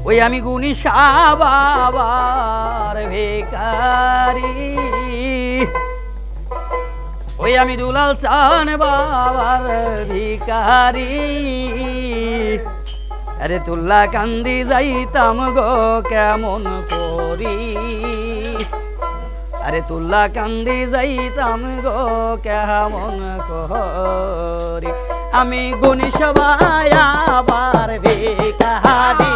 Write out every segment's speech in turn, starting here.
ওই আমি গুণী শাহ বাবার ভিখারি, ওই আমি দুলাল চান বাবার ভিখারি। আরে তুল্লা কান্দি যাইতাম গো কেমন করি, আরে তুল্লা কান্দি যাইতাম গো কেমন করি। আমি গুণী সবাই আবার ভিখারি,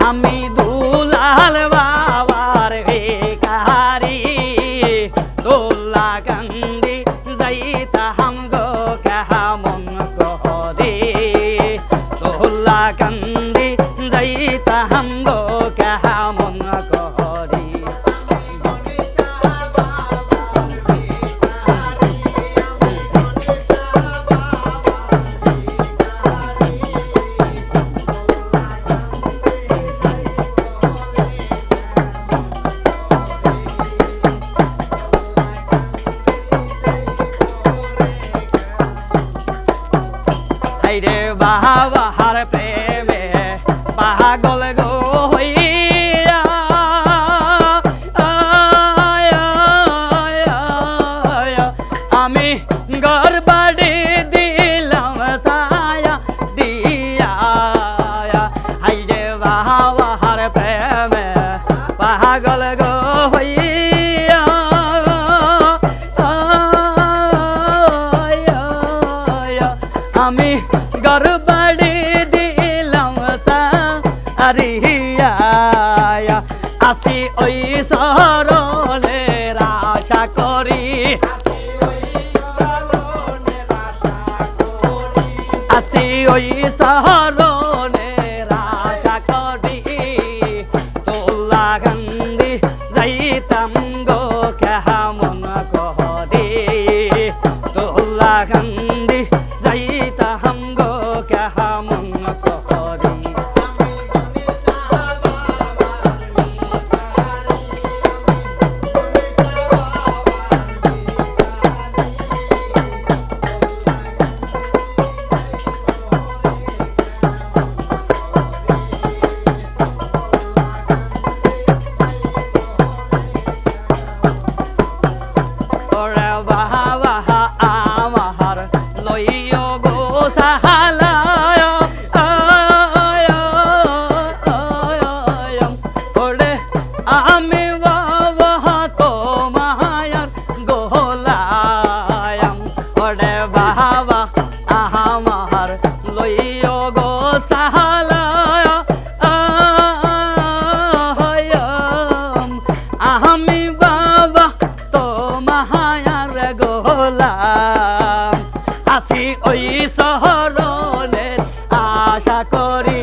আমি দুলাল বাবার ভিখারি। তুল্লা কান্দি যাইতাম গো কেমন করি, তুল্লা কান্দি যাইতাম গো কেমন করি। হাইরে বাবার প্রেমে পাগল গো হইয়া, আমি ঘর বাড়ি দিলাম ছায়া দিয়া। হাইরে বাবার প্রেমে পাগল গো হইয়া, আমি ঘর বাড়ি দিলাম সারিয়া। আসি ওই শরণের আশা করি, আসি ওই শরণের আশা করি। তুল্লা কান্দি যাইতাম গো কেমন করি, তুল্লা কান্দি যাইতাম গো কেমন করি। ওরে বাবা আমার লইও গো সাহালায়, ওরে আমি বাবা তোমার গোলায়াম। ওরে বাবা আমার লইও গো সাহালায়, আমি বাবা তোমার গোলাম। আসি ওই শরণের আশা করি,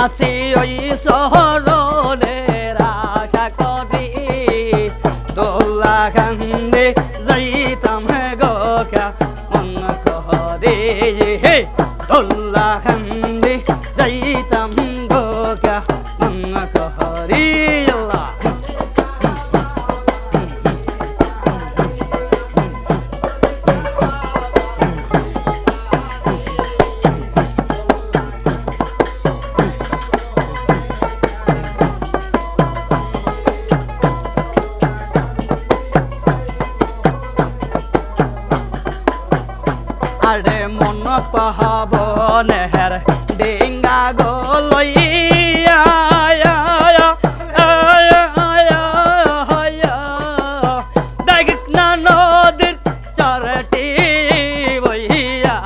আসি ওই শরণের আশা করি। তুল্লা কান্দি যাইতাম গো কেমন করি, তুল্লা কান্দি যাইতাম গো কেমন করি। আরে মন পাবনের ডিঙ্গা গো লইয়া, দেখ না নদীর চরটি বইয়া।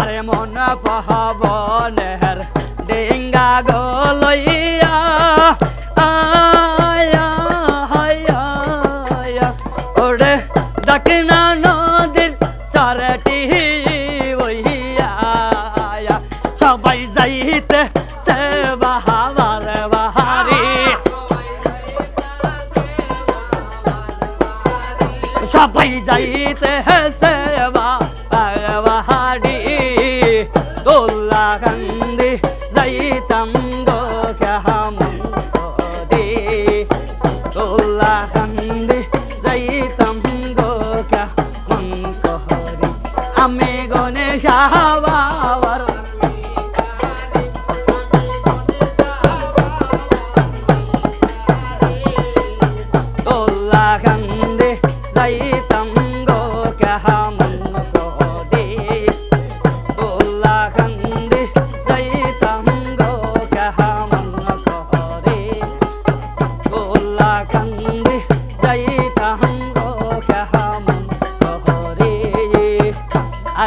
আরে মন পাবনের ডিঙ্গা গো লইয়া, ওরে দেখ না নদীর চরটি বইয়া। সবাই যাইতে সে বাহাবার বাহারি, সবাই যাইতে সে বাহারি। তুল্লা কান্দি যাইতাম গো কেমন করি, তুল্লা কান্দি যাইতাম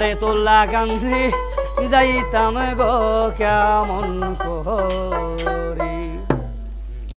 আরে তোলা কান্দি যাইতাম গো কেমন করে।